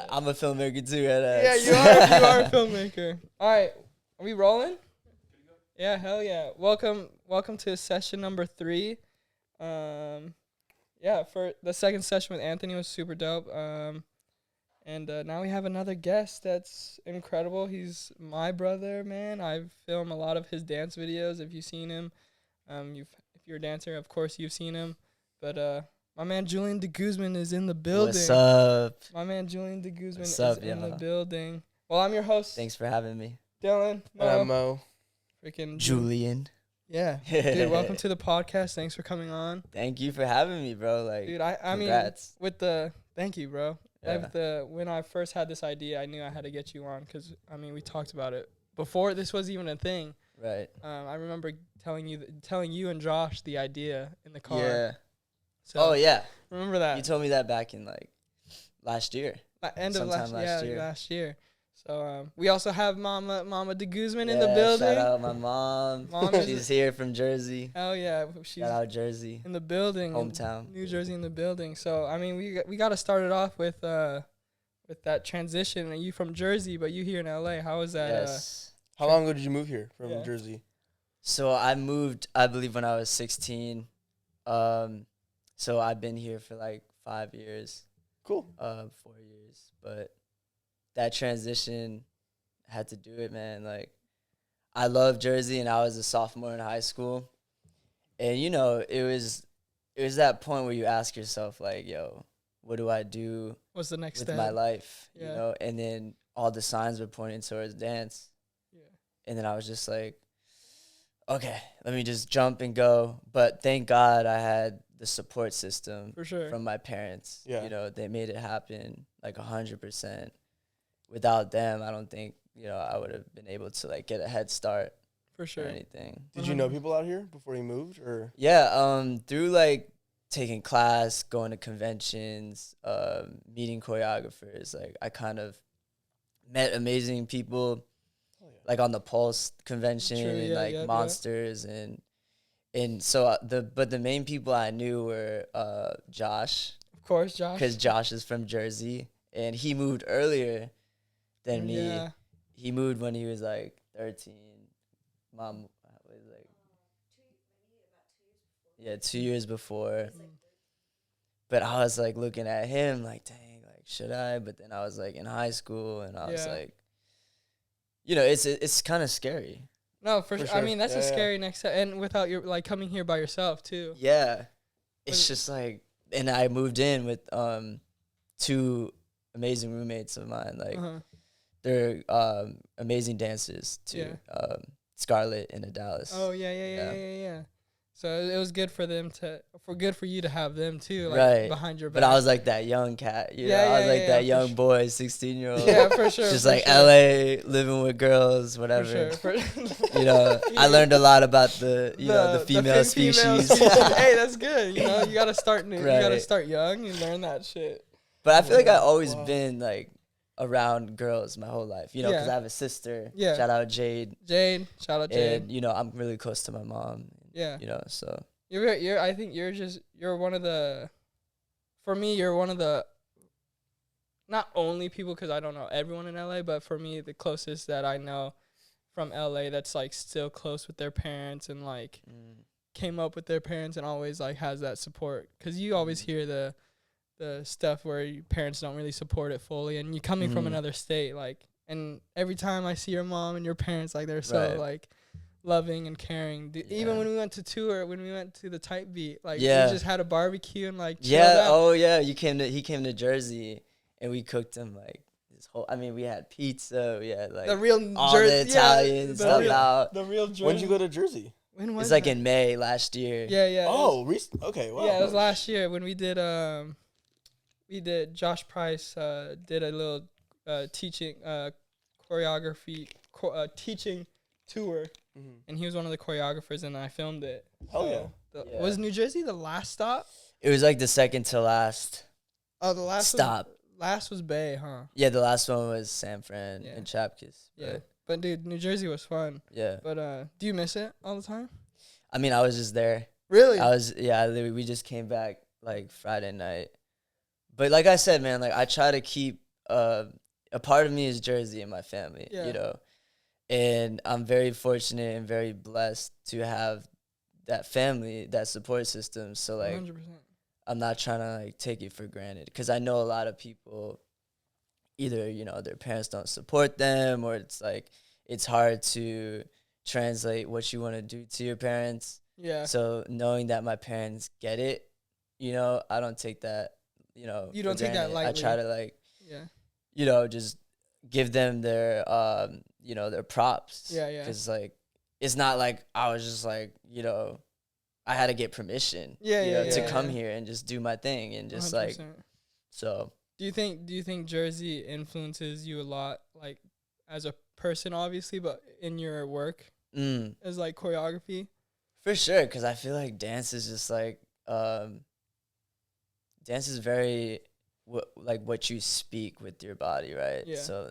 I'm a filmmaker too. At Yeah, you are a filmmaker. All right, are we rolling? Yeah, hell yeah. Welcome to session number 3. Yeah, for the second session with Anthony was super dope. And now we have another guest that's incredible. He's my brother, man. I've filmed a lot of his dance videos. If you've seen him, if you're a dancer, of course you've seen him. But my man Julian Deguzman is in the building. What's up? My man Julian Deguzman What's is up, in the y'all? building. Well, I'm your host. Thanks for having me, Dylan. Mo. Freaking Julian. Yeah. Dude, welcome to the podcast. Thanks for coming on. Thank you for having me, bro. Like, Dude, I mean, congrats. thank you, bro. Yeah. When I first had this idea, I knew I had to get you on because, I mean, we talked about it before this was even a thing. Right. I remember telling you and Josh the idea in the car. Yeah. So Oh yeah. remember that? You told me that back in like last year. End of sometime last year. last year. So we also have Mama Deguzman Yeah, in the building. Shout out my mom. She's here from Jersey. Oh yeah, she's Shout out Jersey. in the building. Hometown. New Jersey in the building. So I mean, we got to start it off with that transition. And you from Jersey, but you here in LA. How was that? Yes. How long ago did you move here from Yeah. Jersey? So I moved, I believe, when I was 16. So I've been here for like 5 years. Cool. 4 years. But that transition had to do it, man. Like, I love Jersey, and I was a sophomore in high school. And, you know, it was that point where you ask yourself, like, yo, what do I do What's the next with step? my life? Yeah. You know? And then all the signs were pointing towards dance. Yeah. And then I was just like, okay, let me just jump and go. But thank God I had the support system For sure. from my parents. Yeah. You know, they made it happen like 100%. Without them, I don't think, you know, I would have been able to like get a head start For or sure. anything. Did you know people out here before you moved, or? Yeah, through like taking class, going to conventions, meeting choreographers, like I kind of met amazing people. Like on the Pulse convention, True, and yeah, like yeah, Monsters, and so the main people I knew were Josh, Of course, Josh. because Josh is from Jersey, and he moved earlier than me. Yeah. He moved when he was like 13. Mom was like, yeah, 2 years before. But I was like looking at him like, dang, like should I? But then I was like in high school, and I was Yeah. like, you know, it's kind of scary. No, for For sure. I sure. mean, that's Yeah, a yeah. scary next step, and without your like coming here by yourself too. Yeah, it's Was- just like, and I moved in with 2 amazing roommates of mine. Like Uh-huh. they're amazing dancers too. Scarlett and Dallas. Oh Yeah. yeah. So it was good for them good for you to have them too, like Right. behind your back. But I was like that young cat, you Yeah, know. I was yeah, like yeah, that for young sure. boy, 16-year-old. Yeah, for sure. Just for like sure. LA, living with girls, For whatever. sure. You know, I learned a lot about the female species. Hey, that's good. You know, you gotta start new. You gotta Right. start young and learn that shit. But I feel like I've always Wow. been like around girls my whole life, you know, because Yeah. I have a sister. Yeah. Shout out Jade. Jade, shout out Jade. And, you know, I'm really close to my mom. Yeah. You know, so. I think you're one of the, for me, you're one of the, not only people, because I don't know everyone in LA, but for me, the closest that I know from LA that's like still close with their parents and like came up with their parents and always like has that support. Because you always hear the stuff where your parents don't really support it fully, and you coming from Mhm. another state, like, and every time I see your mom and your parents, like they're so Right. like loving and caring. Even Yeah. when we went to tour, when we went to the Type Beat, like Yeah. we just had a barbecue and like chilled Yeah. out. Oh, yeah. He came to Jersey, and we cooked him like this whole. I mean, we had pizza. We had like the real all the Jersey, Italian the stuff real, out. the real Jersey. When did you go to Jersey? When was It's like that? in May last year. Yeah, yeah. Oh, okay. Wow. Yeah, it was last year when we did Josh Price did a little teaching choreography teaching tour, Mhm. and he was one of the choreographers, and I filmed it. Hell yeah. Yeah. Was New Jersey the last stop? It was like the second to last Oh, the last stop. last was Bay, huh? Yeah, the last one was San Fran Yeah. and Chapkus. Yeah. But dude, New Jersey was fun. Yeah. But do you miss it all the time? I mean, I was just there. Really? We just came back like Friday night. But like I said, man, like I try to keep a part of me is Jersey and my family, Yeah. you know, and I'm very fortunate and very blessed to have that family, that support system. So like, 100%. I'm not trying to like take it for granted, because I know a lot of people, either, you know, their parents don't support them, or it's like it's hard to translate what you want to do to your parents. Yeah. So knowing that my parents get it, you know, I don't take that, you know, You don't for take that granted. lightly. I try to like, Yeah. you know, just give them their, you know, their props. Yeah, yeah. Because like, it's not like I was just like, you know, I had to get permission, Yeah, you yeah, know, to yeah, come yeah. here and just do my thing and just 100%. like, so. Do you think Jersey influences you a lot, like as a person, obviously, but in your work as like choreography? For sure, because I feel like dance is just like, dance is very like what you speak with your body, right? Yeah. So,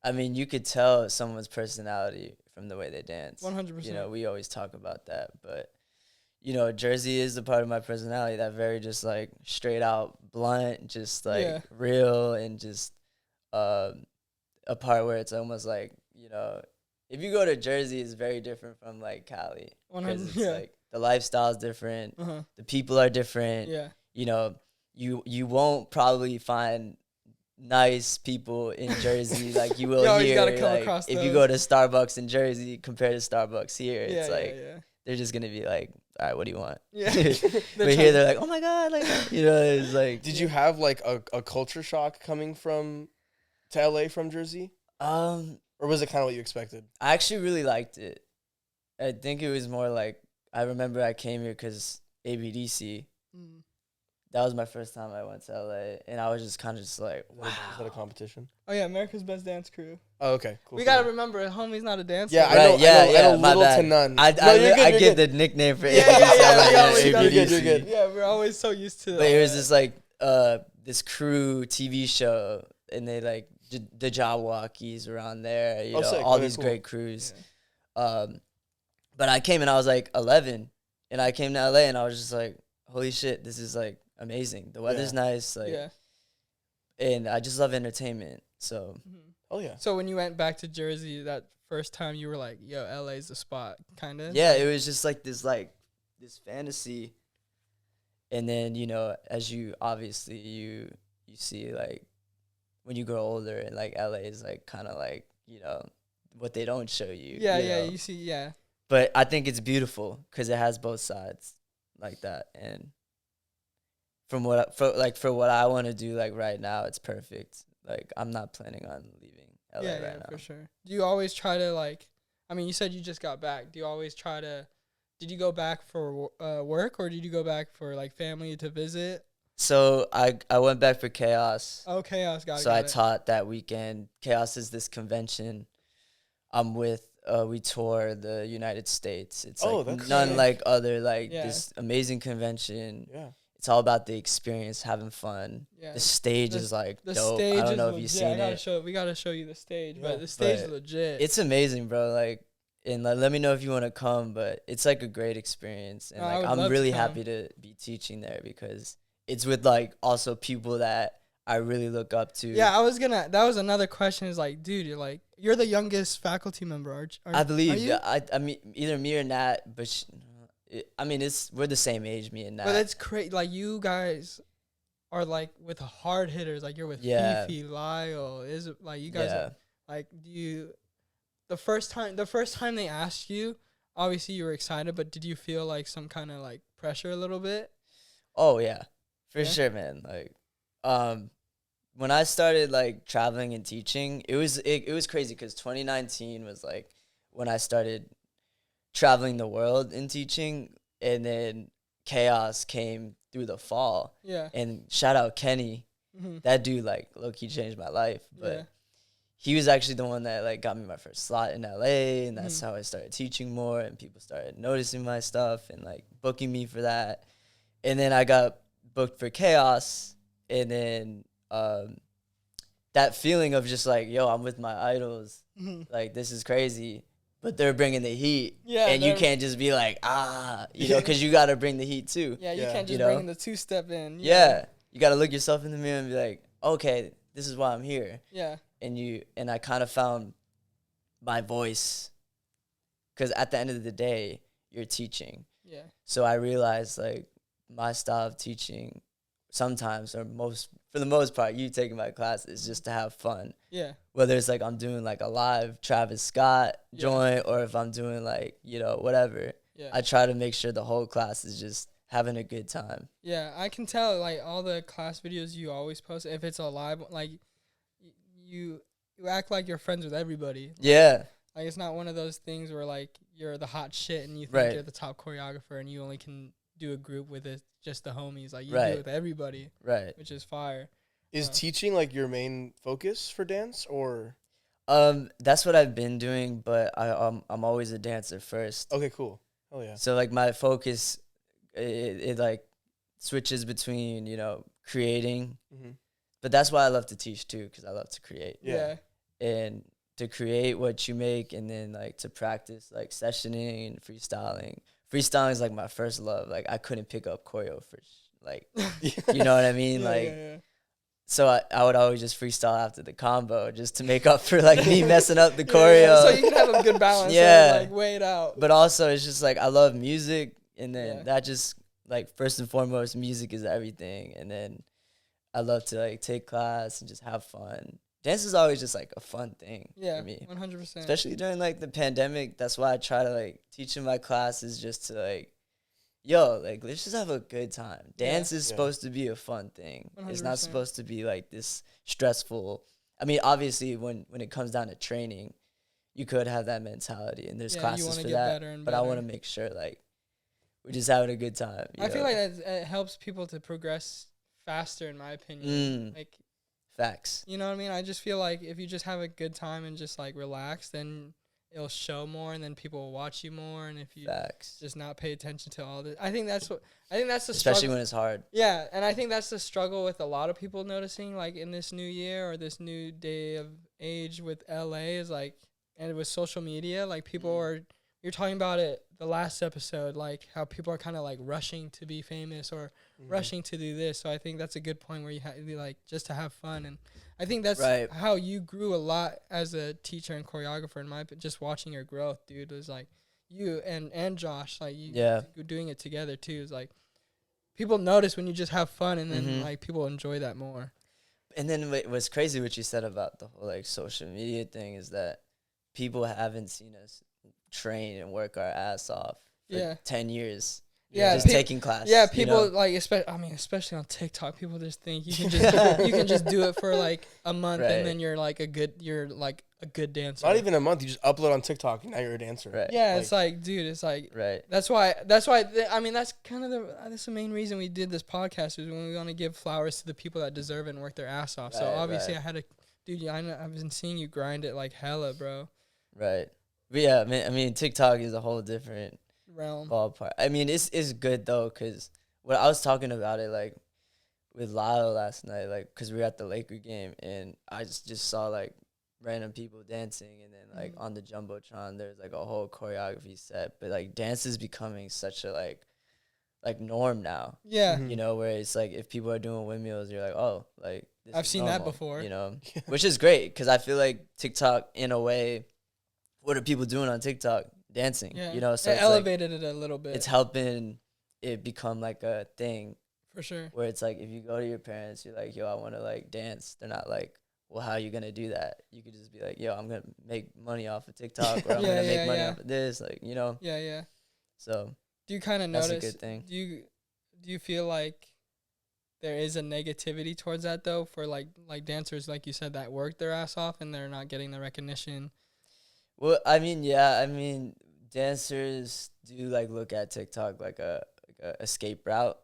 I mean, you could tell someone's personality from the way they dance. 100%. You know, we always talk about that, but you know, Jersey is a part of my personality, that very just like straight out blunt, just like real, and just a part where it's almost like, you know, if you go to Jersey, it's very different from like Cali, because it's like the lifestyle is different, the people are different. Yeah. You know, you won't probably find nice people in Jersey like you will you here. gotta come like, across if those. you go to Starbucks in Jersey compared to Starbucks here, Yeah, it's like yeah. they're just gonna be like, all right, what do you want? Yeah. But here they're like, oh my god, like, you know, it's like. Did you have like a culture shock coming to LA from Jersey? Or was it kind of what you expected? I actually really liked it. I think it was more like, I remember I came here because ABDC. That was my first time I went to LA, and I was just kind of just like, wow. Is that a competition? Oh yeah, America's Best Dance Crew. Oh, okay, cool. We gotta remember, homie's not a dancer. Yeah, Right, I know my little bad. to none. I get the nickname for ABDC. You're good. Yeah, we're always so used to. But it was just like this crew TV show, and they like the Jabbawockeez around there. You know, sick. all Okay, these cool. great crews. But I came and I was like 11, and I came to LA and I was just like, holy shit, this is like amazing. The weather's nice, like, and I just love entertainment. So, oh yeah. So when you went back to Jersey that first time, you were like, yo, LA's the spot, kind of. Yeah, it was just like this fantasy. And then, you know, as you obviously you see, like, when you grow older, and like LA is like kind of like, you know, what they don't show you. Yeah, you know? you see, yeah. But I think it's beautiful because it has both sides like that. And for what I want to do, like right now, it's perfect. Like, I'm not planning on leaving LA right now. For sure. Do you always try to, like, I mean, you said you just got back. Do you always try to, did you go back for work, or did you go back for like family to visit? So I went back for Chaos. Oh, Chaos, got it. So I taught that weekend. Chaos is this convention I'm with. We tour the United States. It's like none like other, like this amazing convention. Yeah. It's all about the experience, having fun. Yeah. The stage is like dope. I don't know if you've seen it. We gotta show you the stage, but the stage is legit. It's amazing, bro. Like, and like, let me know if you want to come. But it's like a great experience, and like I'm really happy to be teaching there because it's with like also people that I really look up to. Yeah, that was another question. Is like, dude, you're the youngest faculty member, aren't I believe. I mean, either me or Nat, but. We're the same age, me and Nat. But it's crazy. Like, you guys are like with hard hitters. Like, you're with Fifi, Lyle. Is it like you guys? Are, like, do you? The first time they asked you, obviously you were excited, but did you feel like some kind of like pressure a little bit? Oh yeah, for sure, man. Like, when I started like traveling and teaching, it was crazy because 2019 was like when I started traveling the world and teaching, and then Chaos came through the fall. Yeah. And shout out Kenny. That dude like low-key changed my life. But he was actually the one that like got me my first slot in LA, and that's how I started teaching more, and people started noticing my stuff and like booking me for that. And then I got booked for Chaos, and then that feeling of just like, yo, I'm with my idols. Like, this is crazy. But they're bringing the heat, and you can't just be like, you know, because you got to bring the heat too. Yeah, you can't just bring the two-step in. Yeah, you got to look yourself in the mirror and be like, okay, this is why I'm here. Yeah. And I kind of found my voice, because at the end of the day, you're teaching. Yeah. So I realized like my style of teaching sometimes, or for the most part, you taking my class is just to have fun. Yeah. Whether it's like I'm doing like a live Travis Scott joint, or if I'm doing like, you know, whatever. Yeah. I try to make sure the whole class is just having a good time. Yeah, I can tell, like, all the class videos you always post, if it's a live, like, you act like you're friends with everybody. Yeah. Like, it's not one of those things where, like, you're the hot shit and you think you're the top choreographer and you only can do a group with just the homies. Like, you do it with everybody. Right. Which is fire. Is teaching, like, your main focus for dance, or? That's what I've been doing, but I'm always a dancer first. Okay, cool. Oh, yeah. So, like, my focus, it like, switches between, you know, creating. Mm-hmm. But that's why I love to teach, too, because I love to create. Yeah. And to create what you make, and then, like, to practice, like, sessioning and freestyling. Freestyling is, like, my first love. Like, I couldn't pick up choreo for, like, you know what I mean? So I would always just freestyle after the combo just to make up for, like, me messing up the choreo. Yeah. So you can have a good balance. And, like, weigh it out. But also, it's just, like, I love music. And then that just, like, first and foremost, music is everything. And then I love to, like, take class and just have fun. Dance is always just, like, a fun thing for me. 100%. Especially during, like, the pandemic. That's why I try to, like, teach in my classes just to, like, yo, like, let's just have a good time. Dance is supposed to be a fun thing. 100%. It's not supposed to be, like, this stressful. I mean, obviously, when it comes down to training, you could have that mentality, and there's classes for that. But I want to make sure, like, we're just having a good time. I feel like it helps people to progress faster, in my opinion. Like, facts. You know what I mean? I just feel like if you just have a good time and just, like, relax, then it'll show more, and then people will watch you more. And if you just not pay attention to all this, I think that's the especially struggle. When it's hard. Yeah, and I think that's the struggle with a lot of people noticing, like, in this new year or this new day of age with LA is, like, and with social media, like, people are, you're talking about it the last episode, like, how people are kind of, like, rushing to be famous or rushing to do this. So I think that's a good point where you have to be, like, just to have fun. And I think that's how you grew a lot as a teacher and choreographer, in my just watching your growth, dude. Was like you and Josh, like, you doing it together too. Is like people notice when you just have fun, and then like people enjoy that more. And then what's crazy what you said about the whole, like, social media thing is that people haven't seen us train and work our ass off for 10 years. Yeah, just taking class. Yeah, people, you know? Like, especially on TikTok, people just think you can just you can just do it for, like, a month, and then you're like a good dancer. Not even a month. You just upload on TikTok, and now you're a dancer. Right. Yeah, like, it's like, dude, it's like That's why. That's kind of that's the main reason we did this podcast, is when we want to give flowers to the people that deserve it and work their ass off. So obviously, I had to, dude. I've been seeing you grind it like hella, bro. Right. But yeah, I mean, TikTok is a whole different realm. Ballpark. I mean, it's good though, cause when I was talking about it, like, with Lyle last night, like, cause we were at the Laker game, and I just saw, like, random people dancing, and then, like, on the jumbotron, there's, like, a whole choreography set. But, like, dance is becoming such a like norm now. Yeah. You know, where it's like if people are doing windmills, you're like, oh, like, this I've seen normal, that before. You know, which is great, cause I feel like TikTok, in a way, what are people doing on TikTok? Dancing, you know, so it elevated it a little bit. It's helping it become, like, a thing, for sure. Where it's like, if you go to your parents, you're like, yo, I want to, like, dance. They're not like, well, how are you gonna do that? You could just be like, yo, I'm gonna make money off of TikTok, or I'm gonna make money off of this, like, you know. Yeah. So do you kind of notice? That's a good thing. Do you feel like there is a negativity towards that though, for like dancers, like you said, that work their ass off and they're not getting the recognition? Well, I mean, dancers do, like, look at TikTok like a escape route,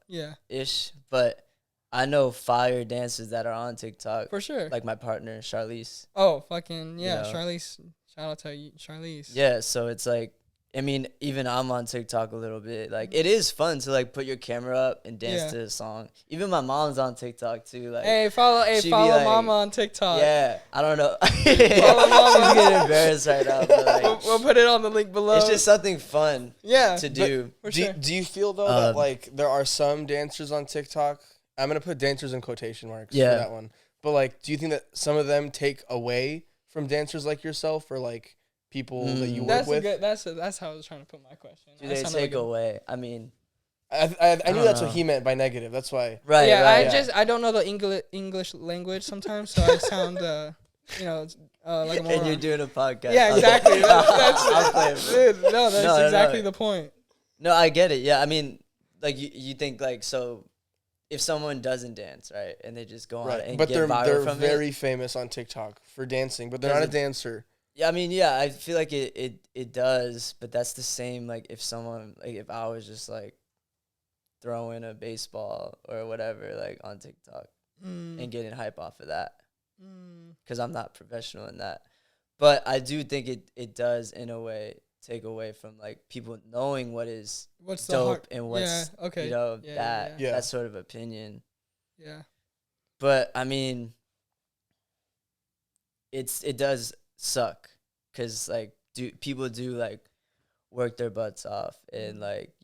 ish. But I know fire dancers that are on TikTok, for sure. Like my partner Charlize. Oh, fucking yeah, you know? Charlize! Shout out to you, Charlize. Yeah, so it's like, I mean, even I'm on TikTok a little bit. Like, it is fun to, like, put your camera up and dance to a song. Even my mom's on TikTok too. Like, follow like, mama on TikTok. Yeah, I don't know. Follow mama. She's getting embarrassed right now. But, like, we'll put it on the link below. It's just something fun. To do. Do you feel though that, like, there are some dancers on TikTok? I'm gonna put dancers in quotation marks for that one. But like, do you think that some of them take away from dancers like yourself, or like people that you work with? That's how I was trying to put my question. Do they take away? I mean, I knew that's what he meant by negative. That's why. Right. Yeah, right. I don't know the English language sometimes, so I sound like a moron. And you're doing a podcast. Yeah, exactly. I'll play it, bro. Dude, no, that's exactly the point. No, I get it. Yeah, I mean, like you think like, so if someone doesn't dance, right, and they just go on and get viral from it. They're very famous on TikTok for dancing, but they're not a dancer. Yeah, I mean, yeah, I feel like it does, but that's the same. Like if someone, like if I was just like throwing a baseball or whatever like on TikTok and getting hype off of that, because I'm not professional in that. But I do think it does in a way take away from like people knowing what's dope and what's that sort of opinion. Yeah. But I mean, it does suck, because like people do like work their butts off and like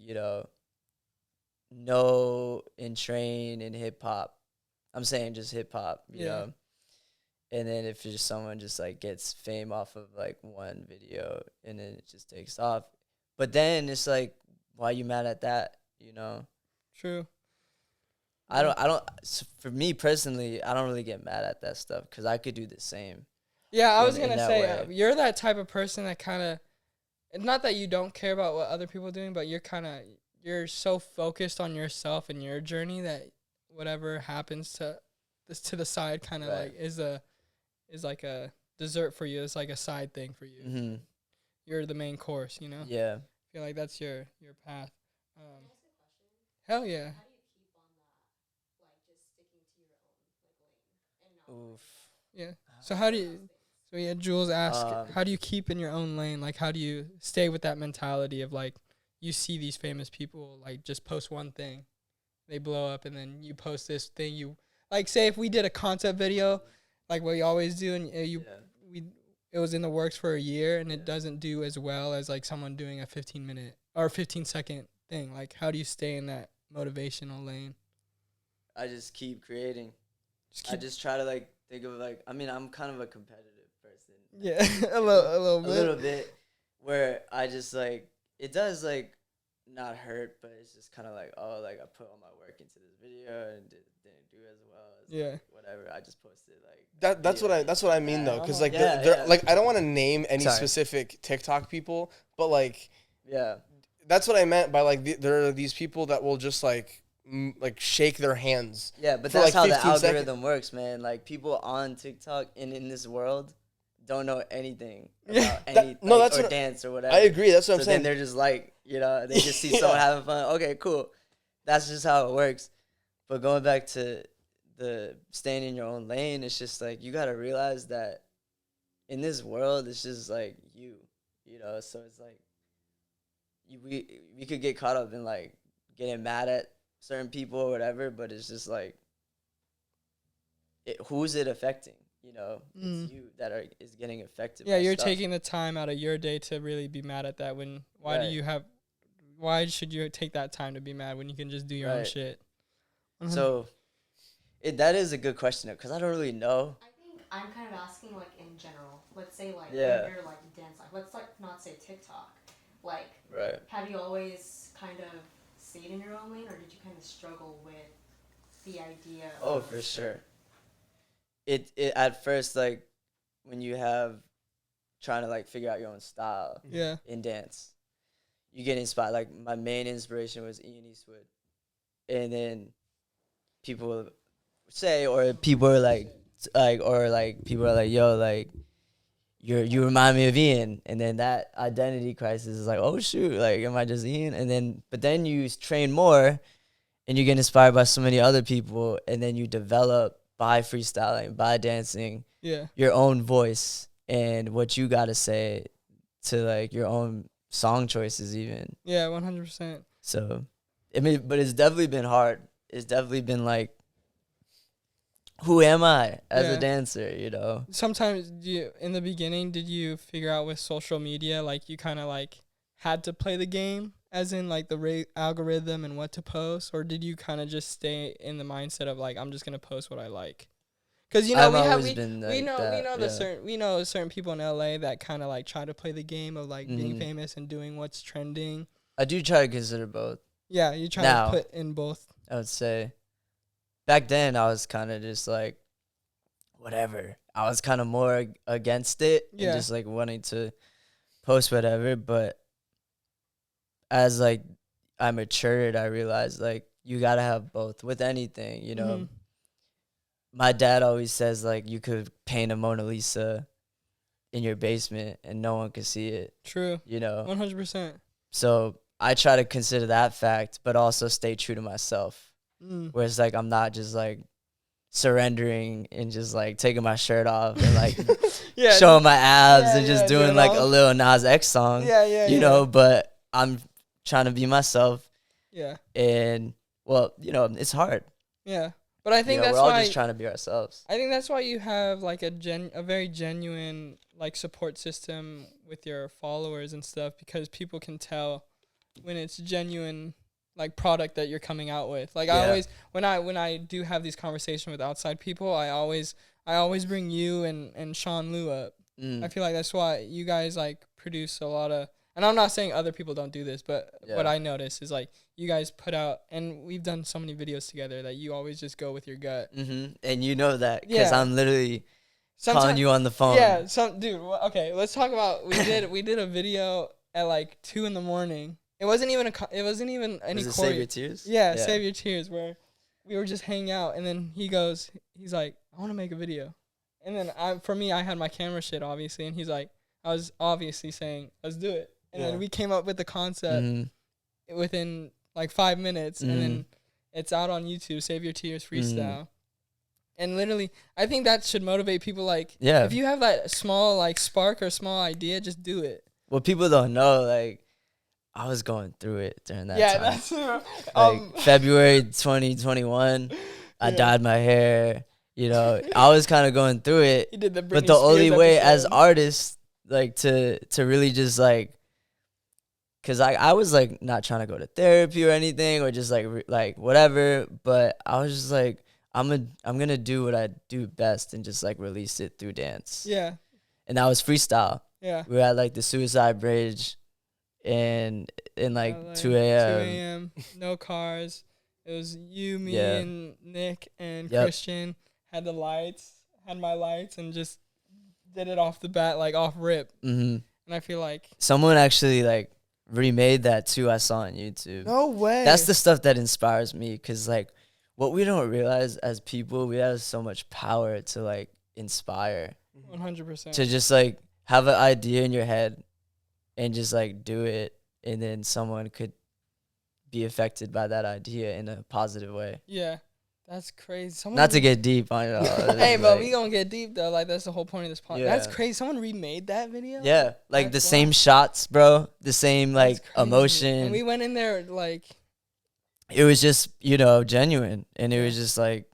know and train in hip hop. I'm saying just hip hop, you know. And then if just someone just like gets fame off of like one video and then it just takes off, but then it's like, why are you mad at that? You know? True. I don't. For me personally, I don't really get mad at that stuff because I could do the same. Yeah, I was gonna say you're that type of person that kind of, not that you don't care about what other people are doing, but you're so focused on yourself and your journey that whatever happens to the side kind of like is like a dessert for you. It's like a side thing for you. Mm-hmm. You're the main course, you know? Yeah. I feel like that's your path. Hell yeah. How do you keep on that, like just sticking to your own lane and not? Oof. Yeah. So Jules asked, how do you keep in your own lane? Like, how do you stay with that mentality of like, you see these famous people like just post one thing, they blow up, and then you post this thing. You like, say if we did a concept video, like what we always do, and it was in the works for a year, and it doesn't do as well as like someone doing a 15-minute or 15-second thing. Like, how do you stay in that motivational lane? I just keep creating. I just try to like think of like, I mean, I'm kind of a competitive person. Yeah, a little bit. A little bit, where I just like, it does like not hurt, but it's just kind of like, oh, like I put all my work into this video and didn't do as well as like, whatever. I just posted like that's what I mean though, because like like I don't want to name any specific TikTok people, but like that's what I meant by like there are these people that will just like shake their hands. Yeah, but that's how the algorithm works, man. Like people on TikTok and in this world don't know anything about anything or dance or whatever. I agree. That's what I'm saying. Then they're just like, they just see someone having fun. Okay, cool. That's just how it works. But going back to the staying in your own lane, it's just like you gotta realize that in this world, it's just like you know. So it's like we could get caught up in like getting mad at certain people or whatever, but it's just like who's it affecting? You know, it's you that is getting affected. Yeah, you're taking the time out of your day to really be mad at that. Why should you take that time to be mad when you can just do your own shit? Mm-hmm. So, that is a good question because I don't really know. I think I'm kind of asking like in general. Let's say like in your like dance life. Let's like not say TikTok. Like, have you always kind of stayed in your own lane, or did you kind of struggle with the idea? Oh, for sure. It at first, like when you have trying to like figure out your own style in dance, you get inspired. Like my main inspiration was Ian Eastwood, and then people say, or people are like people are like, yo, like you remind me of Ian, and then that identity crisis is like, oh shoot, like am I just Ian? But then you train more, and you get inspired by so many other people, and then you develop by freestyling, by dancing, your own voice and what you gotta say to like your own song choices even. Yeah, 100%. So, I mean, but it's definitely been hard. It's definitely been like, who am I as a dancer, you know? Sometimes in the beginning, did you figure out with social media, like you kind of like had to play the game as in like the algorithm and what to post, or did you kind of just stay in the mindset of like, I'm just going to post what I like? Because you know we know certain people in LA that kind of like try to play the game of like being famous and doing what's trending. I do try to consider both. Yeah, you try to put in both. I would say back then I was kind of just like whatever. I was kind of more against it and just like wanting to post whatever. But as like I matured, I realized like you gotta have both with anything. You know, my dad always says like you could paint a Mona Lisa in your basement and no one could see it. True. You know, 100%. So I try to consider that fact, but also stay true to myself. Where it's like I'm not just like surrendering and just like taking my shirt off and like showing my abs and just doing like a little Nas X song. You know, but I'm trying to be myself. Yeah. And well, you know, it's hard. Yeah. But I think that's we're all why just trying to be ourselves. I think that's why you have like a very genuine like support system with your followers and stuff, because people can tell when it's genuine like product that you're coming out with. Like I always when I do have these conversations with outside people, I always bring you and Sean Liu up. I feel like that's why you guys like produce a lot of, and I'm not saying other people don't do this, but what I notice is like you guys put out, and we've done so many videos together that you always just go with your gut. And you know that because I'm literally calling you on the phone. Yeah, okay, let's talk about we did a video at like 2 a.m. It wasn't even any choreo. Save Your Tears? Yeah, Save Your Tears, where we were just hanging out, and then he's like, I want to make a video. And then I had my camera shit, obviously, and he's like, I was obviously saying, let's do it. And then we came up with the concept within like 5 minutes, and then it's out on YouTube, Save Your Tears Freestyle. And literally, I think that should motivate people. Like, if you have that small like spark or small idea, just do it. Well, people don't know, like, I was going through it during that time. Yeah, that's true. Like February 2021, I dyed my hair. You know, I was kind of going through it. You did the Britney but the only Spears way episode. as artists, like to really just like, cause I was like not trying to go to therapy or anything or just like whatever. But I was just like, I'm gonna do what I do best and just like release it through dance. Yeah. And that was freestyle. Yeah. We were at like the Suicide Bridge. And in like 2 a.m. No cars. It was you, me, and Nick and Christian had my lights, and just did it off the bat, like off rip. And I feel like someone actually like remade that too. I saw on YouTube. No way. That's the stuff that inspires me, because like what we don't realize as people, we have so much power to like inspire. 100%. To just like have an idea in your head and just like do it, and then someone could be affected by that idea in a positive way. Yeah, that's crazy. Not to get deep, I know. Hey, but we gonna get deep though. Like that's the whole point of this podcast. Yeah. That's crazy. Someone remade that video. Yeah, like that's the same shots, bro. The same like emotion. And we went in there like. It was just, you know, genuine, and it was just like,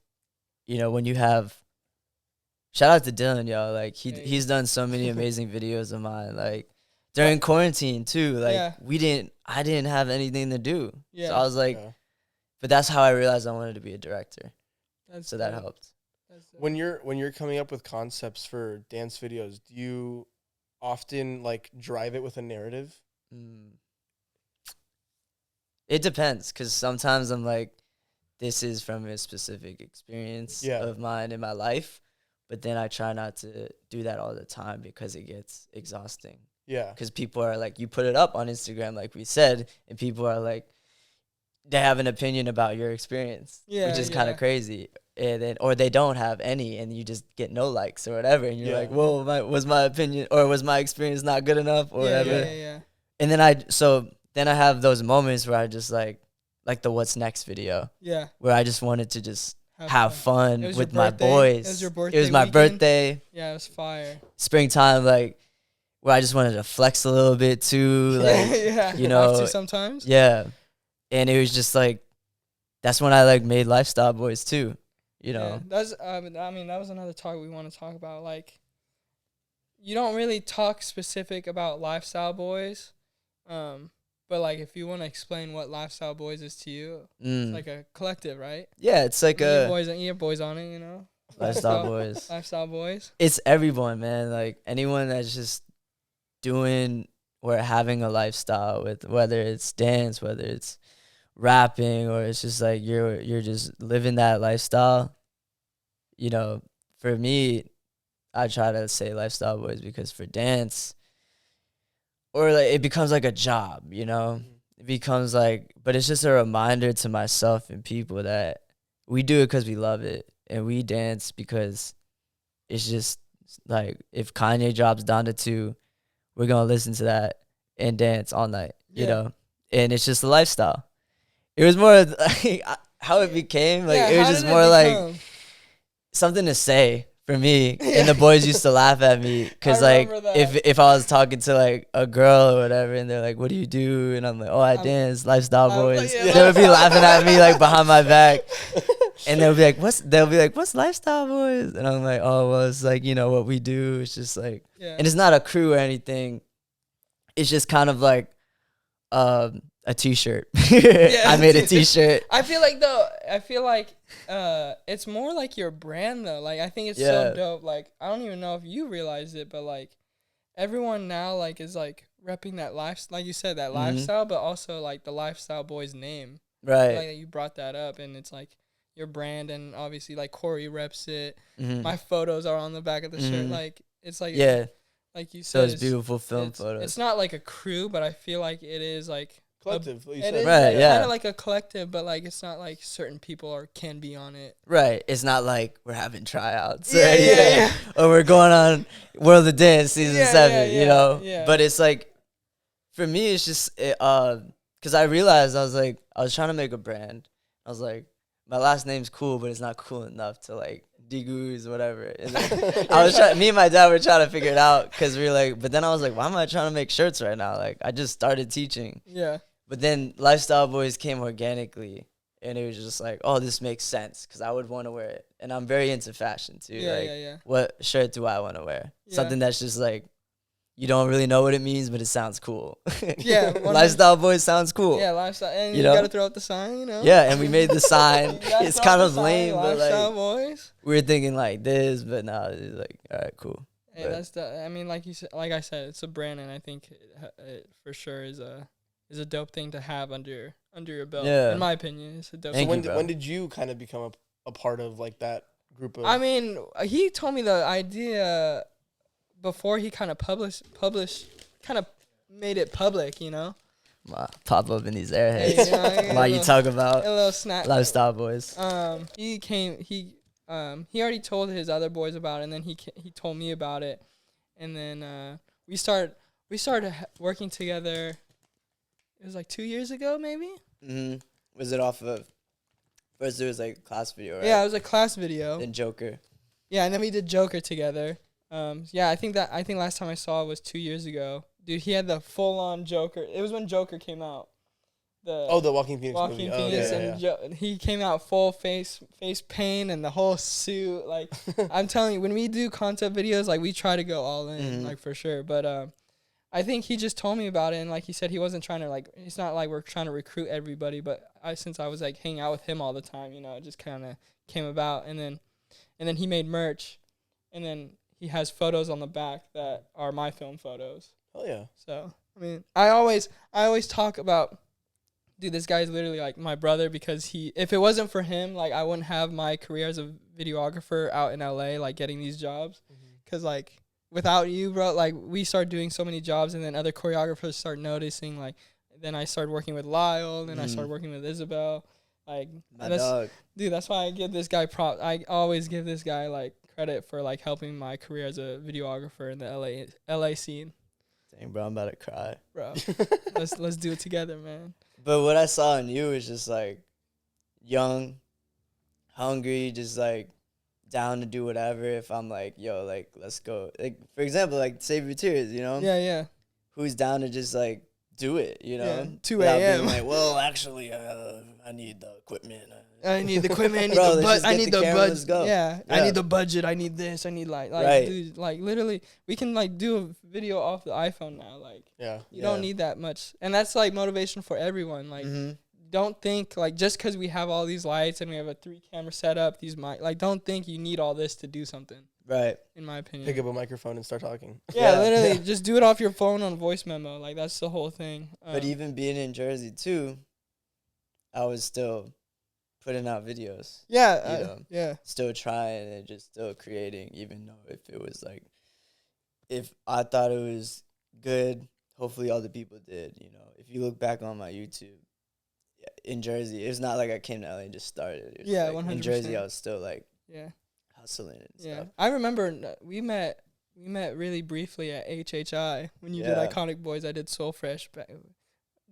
you know, when you have. Shout out to Dylan, yo. Like he's done so many amazing videos of mine. Like. During quarantine too, like I didn't have anything to do. So I was like, but that's how I realized I wanted to be a director. That helped. When you're coming up with concepts for dance videos, do you often like drive it with a narrative? It depends, because sometimes I'm like, this is from a specific experience of mine in my life, but then I try not to do that all the time because it gets exhausting. Yeah. Because people are like, you put it up on Instagram, like we said, and people are like, they have an opinion about your experience, which is kind of crazy. And then, or they don't have any, and you just get no likes or whatever. And you're like, whoa, was my opinion, or was my experience not good enough or whatever? And then I have those moments where I just like the What's Next video. Yeah. Where I just wanted to just have fun with my boys. It was your birthday. It was my birthday. Yeah, it was fire. Springtime, like, where I just wanted to flex a little bit too, like, you know, have to sometimes. Yeah, and it was just like, that's when I like made Lifestyle Boys too, you know. That's I mean that was another talk we want to talk about. Like, you don't really talk specific about Lifestyle Boys, but like if you want to explain what Lifestyle Boys is to you, it's like a collective, right? Yeah, it's like your boys on it, you know. Lifestyle boys. Lifestyle boys. It's everyone, man. Like anyone that's just doing or having a lifestyle with, whether it's dance, whether it's rapping, or it's just like you're just living that lifestyle. You know, for me, I try to say lifestyle boys because for dance, or like it becomes like a job, you know? It becomes like, but it's just a reminder to myself and people that we do it because we love it, and we dance because it's just like if Kanye drops Donda 2, we're gonna listen to that and dance all night, you know? And it's just a lifestyle. It was more like how it became, like it was just more like something to say for me. And the boys used to laugh at me because like if I was talking to like a girl or whatever, and they're like, what do you do? And I'm like, oh, I dance, lifestyle boys. They would be laughing at me like behind my back. And they'll be like, what's lifestyle boys? And I'm like, oh, well, it's like, you know, what we do. It's just like, and it's not a crew or anything. It's just kind of like a t-shirt. I made a t-shirt. I feel like it's more like your brand though. Like I think it's so dope. Like I don't even know if you realize it, but like everyone now like is like repping that life, like you said, that lifestyle, but also like the lifestyle boys name. Right. Like you brought that up, and it's like your brand, and obviously like Corey reps it. My photos are on the back of the shirt. Like it's like like you said, those beautiful film photos. It's not like a crew, but I feel like it is like collective. It is kind of like a collective, but like it's not like certain people can be on it. Right. It's not like we're having tryouts. Or we're going on World of Dance season 7. You know. Yeah. But it's like, for me, it's just because I realized I was trying to make a brand. I was like, my last name's cool, but it's not cool enough to like Deguz or whatever. And me and my dad were trying to figure it out because we were like, but then I was like, why am I trying to make shirts right now? Like I just started teaching. Yeah. But then Lifestyle Boys came organically, and it was just like, oh, this makes sense because I would want to wear it, and I'm very into fashion too. What shirt do I want to wear? Something that's just like, you don't really know what it means, but it sounds cool. Lifestyle Boys sounds cool. Yeah, lifestyle, and you gotta throw out the sign, you know. Yeah, and we made the sign. It's kind of lame, but Lifestyle Boys. We were thinking like this, but now it's like, all right, cool. Hey, I mean, like you said, like I said, it's a brand, and I think it for sure is a dope thing to have under your belt. Yeah. In my opinion, it's a dope. So when did you kind of become a part of like that group of? I mean, he told me the idea before he kind of kind of made it public, you know. Pop up in these airheads. While you talk about a little snack. Lifestyle Boys. He already told his other boys about it, and then he told me about it, and then we started working together. It was like 2 years ago, maybe. Was it off of? First, it was like class video, right? Yeah, it was a class video. Then Joker. Yeah, and then we did Joker together. I think last time I saw it was 2 years ago. Dude, he had the full on Joker. It was when Joker came out. The Walking Phoenix movie. And he came out full face paint and the whole suit. Like I'm telling you, when we do concept videos, like we try to go all in, like for sure. But I think he just told me about it, and like he said, he wasn't trying to like. It's not like we're trying to recruit everybody, but since I was like hanging out with him all the time, you know, it just kind of came about, and then he made merch, and then he has photos on the back that are my film photos. Oh yeah. So I mean, I always talk about, dude, this guy's literally like my brother, because if it wasn't for him, like I wouldn't have my career as a videographer out in LA, like getting these jobs, because like. Without you, bro, like we started doing so many jobs, and then other choreographers start noticing. Like, then I started working with Lyle, then I started working with Isabel. Like, that's why I give this guy props. I always give this guy like credit for like helping my career as a videographer in the LA scene. Dang, bro, I'm about to cry, bro. let's do it together, man. But what I saw in you is just like young, hungry, just like. Down to do whatever. If I'm like, yo, like let's go, like for example, like Save Your Tears, you know, who's down to just like do it, you know, 2 a.m. like, well, actually I need the equipment, I need the equipment, I need the budget, I need the budget, I need this, I need like dude, like literally we can like do a video off the iPhone now, like you don't need that much, and that's like motivation for everyone, like don't think like just because we have all these lights and we have a 3-camera setup, these like don't think you need all this to do something. Right. In my opinion. Pick up a microphone and start talking. Yeah, literally, just do it off your phone on voice memo. Like that's the whole thing. But even being in Jersey too, I was still putting out videos. Yeah, Still trying and just still creating, even though if it was like, if I thought it was good, hopefully other people did. You know, if you look back on my YouTube in Jersey, it's not like I came to LA and just started. It was like 100%. In Jersey, I was still like hustling and stuff. I remember we met really briefly at HHI when you did Iconic Boys. I did Soul Fresh. Do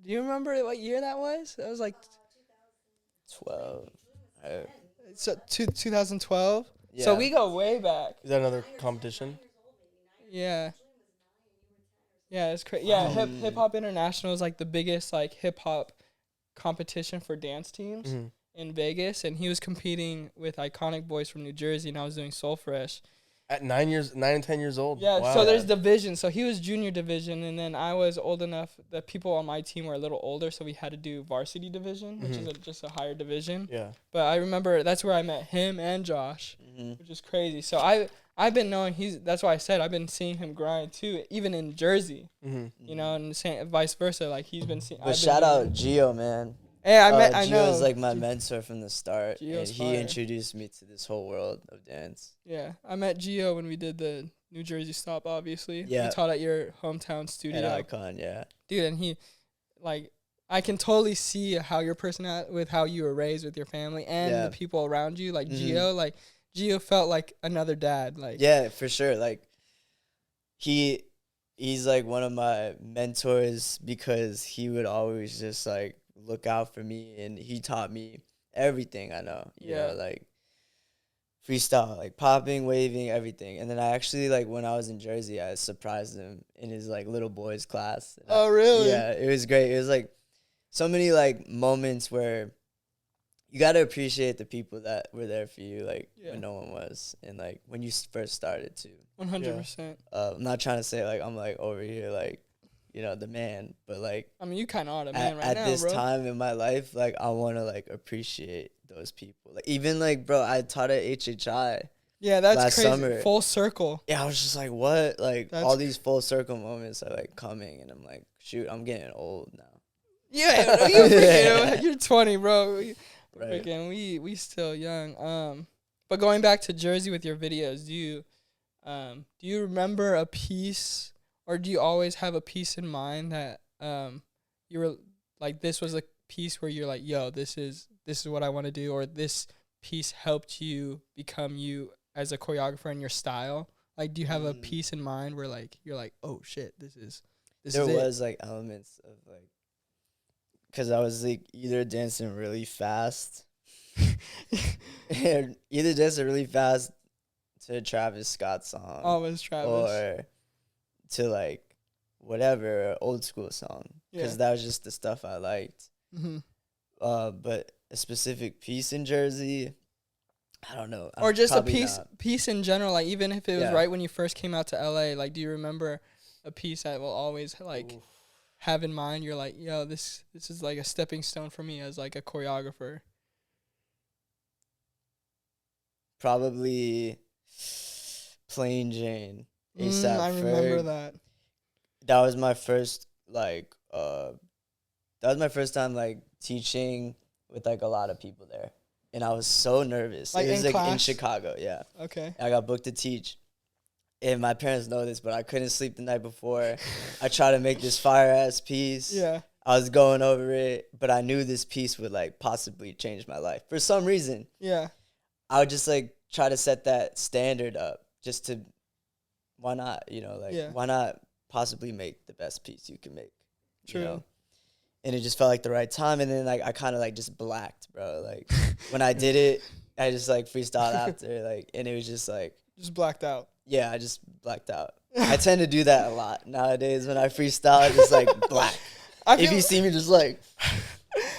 you remember what year that was? That was like 12. So 2012. Yeah. So we go way back. Is that another competition? Yeah. Yeah, it's crazy. Yeah, Hip Hop International is like the biggest like hip hop competition for dance teams in Vegas, and he was competing with Iconic Boys from New Jersey, and I was doing Soul Fresh. At 9 and 10 years old. Yeah, wow. so there's division. So he was junior division, and then I was old enough that people on my team were a little older, so we had to do varsity division, which is just a higher division. Yeah. But I remember that's where I met him and Josh, which is crazy. So I've been knowing that's why I said I've been seeing him grind too, even in Jersey. You know, and vice versa. Like he's been seeing. But shout out Gio, man. Hey, I know. Gio was like my mentor from the start, Gio's and he introduced me to this whole world of dance. Yeah, I met Gio when we did the New Jersey stop, obviously. Yeah. He taught at your hometown studio. At Icon, yeah. Dude, and he, like, I can totally see how your personality, with how you were raised with your family and the people around you, like Gio felt like another dad. Like, yeah, for sure. Like, he's like one of my mentors because he would always just like look out for me, and he taught me everything I know. You know, like freestyle, like popping, waving, everything. And then I actually, like, when I was in Jersey, I surprised him in his like little boys class. Oh, really? Yeah, it was great. It was like so many like moments where you got to appreciate the people that were there for you, like when no one was, and like when you first started too. 100%. I'm not trying to say like I'm like over here like, you know, the man, but like, I mean, you kind of are the man right now, at this bro. time in my life, like I want to like appreciate those people. Like even like, bro, I taught at HHI. Yeah, that's last crazy. Summer. Full circle. Yeah, I was just like, what? Like all these full circle moments are like coming, and I'm like, shoot, I'm getting old now. Yeah, you're 20, bro. Right. Freaking, we still young. But going back to Jersey with your videos, do you remember a piece, or do you always have a piece in mind that you were like, this was a piece where you're like, yo, this is what I want to do, or this piece helped you become you as a choreographer in your style? Like, do you have a piece in mind where like you're like, oh shit, there was like elements of like, because I was like either dancing really fast to a Travis Scott song. Always Travis. Or to like whatever old school song, because that was just the stuff I liked. But a specific piece in Jersey, I don't know. Or just a piece in general, like even if it was right when you first came out to LA, like do you remember a piece that will always like have in mind? You're like, yo, this is like a stepping stone for me as like a choreographer. Probably Plain Jane. ASAP I remember that. That was my first time like teaching with like a lot of people there, and I was so nervous. Like it was in like in class? Chicago, yeah. Okay. I got booked to teach, and my parents know this, but I couldn't sleep the night before. I tried to make this fire ass piece. Yeah. I was going over it, but I knew this piece would like possibly change my life for some reason. Yeah. I would just like try to set that standard up just to, why not? You know, like why not possibly make the best piece you can make? True. You know? And it just felt like the right time. And then like I kind of like just blacked, bro. Like when I did it, I just like freestyled after, like, and it was just like, just blacked out. Yeah, I just blacked out. I tend to do that a lot nowadays when I freestyle. I just like black. If you see me just like,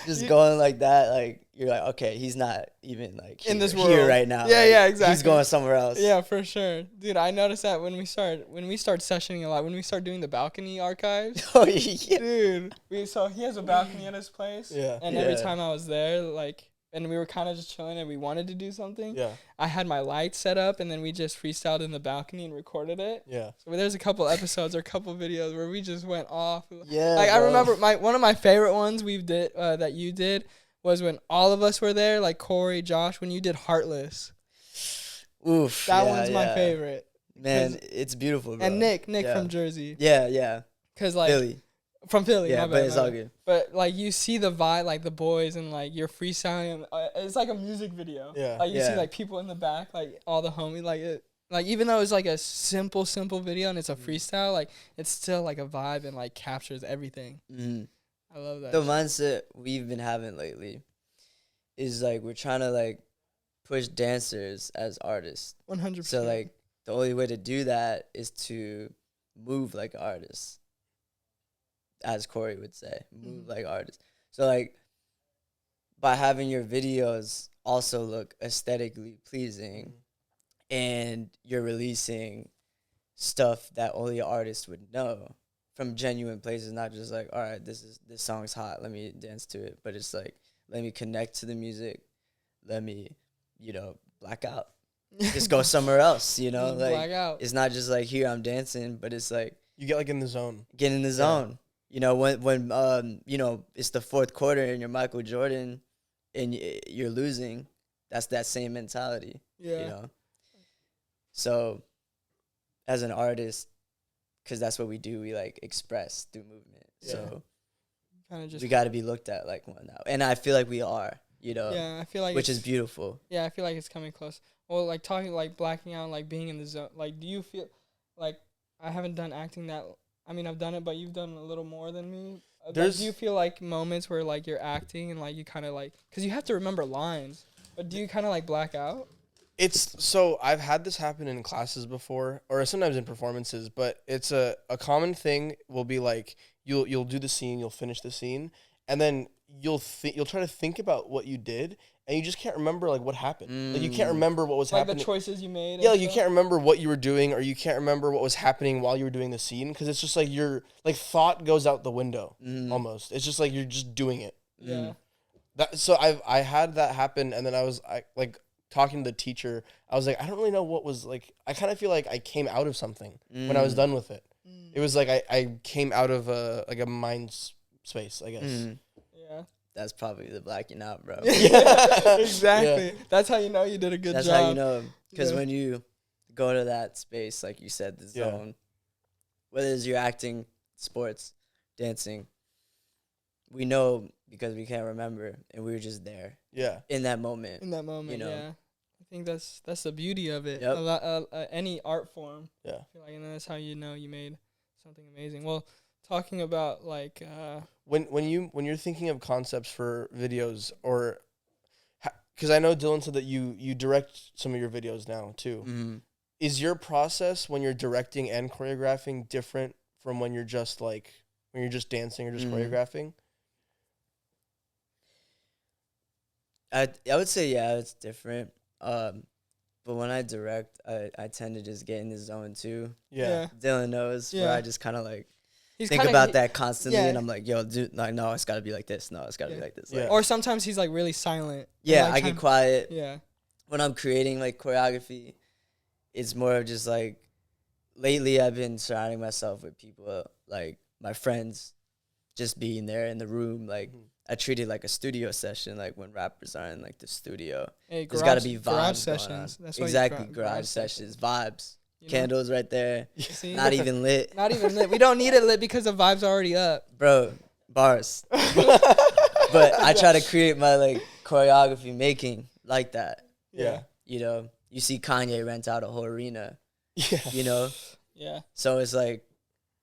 just going like that, like you're like, okay, he's not even like in this world here right now. Yeah, like, yeah, exactly. He's going somewhere else. Yeah, for sure, dude. I noticed that when we start sessioning a lot, when we start doing the balcony archives. Oh yeah, dude. So he has a balcony at his place. Yeah. And every time I was there, like, and we were kind of just chilling and we wanted to do something. Yeah. I had my lights set up and then we just freestyled in the balcony and recorded it. Yeah. So there's a couple episodes or a couple videos where we just went off. Yeah. Like, I remember one of my favorite ones that you did was when all of us were there, like Corey, Josh, when you did Heartless. Oof. That one's my favorite. Man, it's beautiful, bro. And Nick from Jersey. Yeah, yeah. Cause like Philly. From Philly, yeah, but it's all good. But like you see the vibe, like the boys, and like you're freestyling. It's like a music video. Yeah. Like you see like people in the back, like all the homies, like it. Like even though it's like a simple video and it's a freestyle, like it's still like a vibe and like captures everything. Mm-hmm. I love that. The mindset we've been having lately is like we're trying to like push dancers as artists. 100%. So like the only way to do that is to move like artists. As Corey would say, move like artists. So like by having your videos also look aesthetically pleasing and you're releasing stuff that only artists would know from genuine places, not just like, all right, this song's hot, let me dance to it, but it's like, let me connect to the music, let me, black out. Just go somewhere else, like black out. It's not just like here I'm dancing, but it's like you get like in the zone. Get in the zone. When it's the fourth quarter and you're Michael Jordan and you're losing, that's that same mentality. Yeah. So as an artist, because that's what we do, we like express through movement. Yeah. So we got to be looked at like one now. And I feel like we are, Yeah, I feel like which is beautiful. Yeah, I feel like it's coming close. Well, like talking, like blacking out, like being in the zone. Like, do you feel like I haven't done acting that? I mean, I've done it, but you've done a little more than me. Do you feel like moments where like you're acting and like you kind of like, because you have to remember lines, but do you kind of like black out? So I've had this happen in classes before, or sometimes in performances, but it's a common thing will be like you'll do the scene, you'll finish the scene, and then you'll try to think about what you did, and you just can't remember like what happened. Like you can't remember what was happening. Like the choices you made. Yeah, like you can't remember what you were doing, or you can't remember what was happening while you were doing the scene, because it's just like your like thought goes out the window almost. It's just like you're just doing it. Yeah. So I had that happen, and then I was like talking to the teacher. I was like, I don't really know what was like. I kind of feel like I came out of something when I was done with it. It was like I came out of a mind space, I guess. Yeah. That's probably the blacking out, bro. Exactly. Yeah. That's how you know you did a good job. That's how you know. Because when you go to that space, like you said, the zone, whether it's you're acting, sports, dancing, we know because we can't remember, and we were just there. Yeah. In that moment. Yeah. I think that's the beauty of it. Yep. Any art form. Yeah. I feel like, and that's how you know you made something amazing. Well, talking about like when you're thinking of concepts for videos, or because I know Dylan said that you direct some of your videos now too. Mm-hmm. Is your process when you're directing and choreographing different from when you're just dancing or just choreographing? I would say it's different. But when I direct, I tend to just get in the zone too. Yeah. Dylan knows where I just kind of like think kinda, about that constantly, and I'm like, yo, dude, like, no, it's gotta be like this. No, it's gotta be like this. Yeah. Like, or sometimes he's like really silent. Yeah, like, I get quiet. Yeah. When I'm creating like choreography, it's more of just like, lately I've been surrounding myself with people, like my friends, just being there in the room. Like I treat it like a studio session, like when rappers are in like the studio. Hey, there's gotta be vibes. Garage sessions. That's exactly, garage sessions. Vibes. Candles right there. See? Not even lit. Not even lit. We don't need it lit because the vibe's already up. Bro, bars. But I try to create my like choreography making like that. Yeah. You see Kanye rent out a whole arena. Yeah. Yeah. So it's like,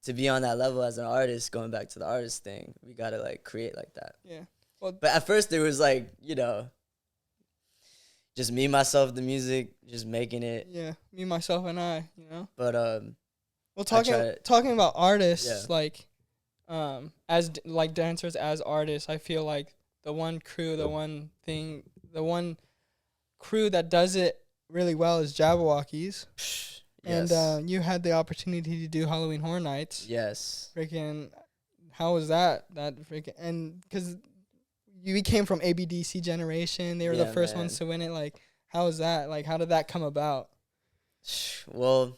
to be on that level as an artist, going back to the artist thing, we gotta like create like that. Yeah. Well, but at first it was like, just me, myself, the music, just making it. Yeah, me, myself, and I. But well, talking about artists, like, as like dancers, as artists, I feel like one crew, the one thing, the one crew that does it really well is Jabbawockeez. Yes. And you had the opportunity to do Halloween Horror Nights. Yes. Freaking, how was that? That freaking, and because we came from ABDC generation, they were the first ones to win it. Like, how was that? Like, how did that come about? Well,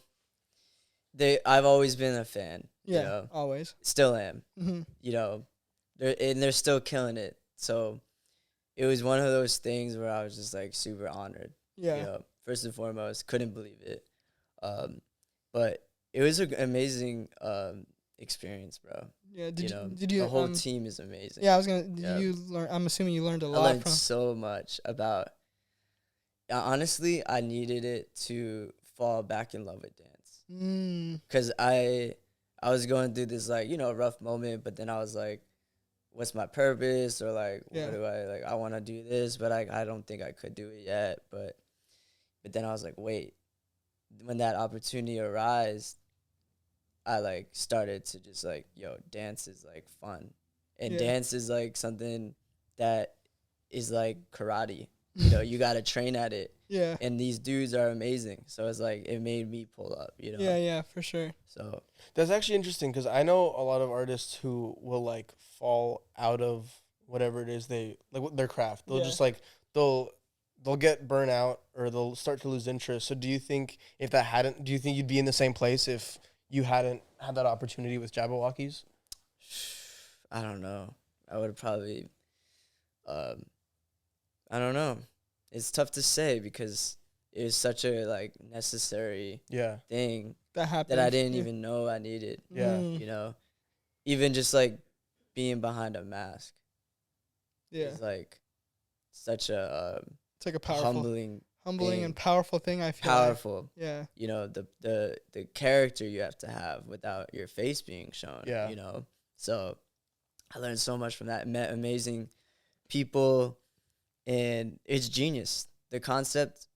I've always been a fan. Yeah, you know? always. Still am. Mm-hmm. You know, they're still killing it. So it was one of those things where I was just like super honored. Yeah. You know, first and foremost, couldn't believe it. But it was an amazing experience, bro. Yeah. Did you? The whole team is amazing. Yeah, I was gonna. Did you learn? I'm assuming you learned a lot. I learned so much about. Honestly, I needed it to fall back in love with dance. Because I was going through this like rough moment, but then I was like, what's my purpose? Or like, what do I like? I want to do this, but I don't think I could do it yet. But then I was like, wait. When that opportunity arose, I like started to just like, dance is like fun, and dance is like something that is like karate. You gotta train at it. Yeah. And these dudes are amazing, so it's like it made me pull up. Yeah, for sure. So that's actually interesting because I know a lot of artists who will like fall out of whatever it is they like their craft. They'll just like they'll get burnt out or they'll start to lose interest. So do you think do you think you'd be in the same place if you hadn't had that opportunity with Jabbawockeez? I don't know. I would probably, I don't know. It's tough to say because it was such a like necessary thing that happened that I didn't even know I needed. Yeah. Even just like being behind a mask. Yeah. It's like such a, it's like a powerful, humbling and powerful thing. I feel powerful. Like. Yeah. The character you have to have without your face being shown. Yeah. So I learned so much from that. Met amazing people, and it's genius. The concept,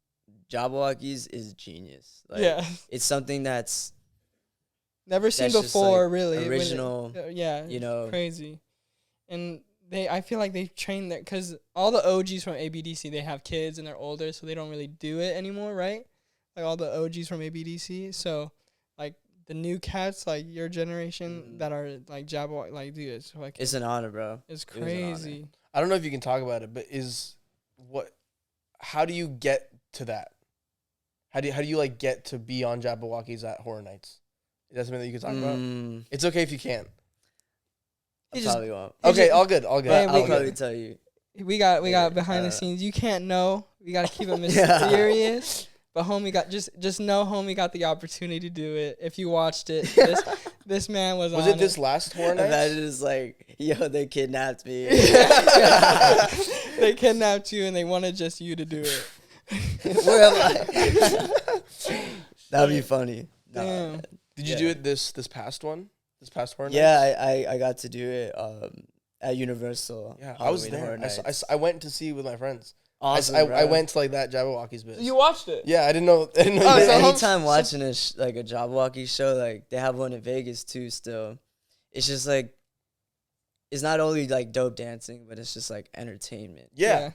Jabbawockeez, is genius. Like, it's something that's never seen before. Like really original. crazy, and. I feel like they've trained that because all the OGs from ABDC, they have kids and they're older, so they don't really do it anymore, right? Like all the OGs from ABDC. So, like the new cats, like your generation, that are like Jabbawockeez, like dude, it's like it's an honor, bro. It's crazy. I don't know if you can talk about it, but how do you get to that? How do you like get to be on Jabbawockeez at Horror Nights? Is that something that you can talk about? It's okay if you can't. I probably won't. Okay, all good. Hey, I'll probably tell you. We got behind the scenes. You can't know. We gotta keep it mysterious. But homie got just know homie got the opportunity to do it. If you watched it, this man was on it this last Horror Nights? Imagine it's like, they kidnapped me. They kidnapped you and they wanted just you to do it. Where am I? That'd be funny. Damn. Nah. Did you do it this past one? This past Horror Nights? Yeah, I got to do it at Universal. Yeah, I was there. I went to see with my friends. Awesome, I went to like that Jabbawockeez bit. You watched it? Yeah, I didn't know. Anytime watching a Jabbawockeez show, like they have one in Vegas too. Still, it's just like it's not only like dope dancing, but it's just like entertainment. Yeah.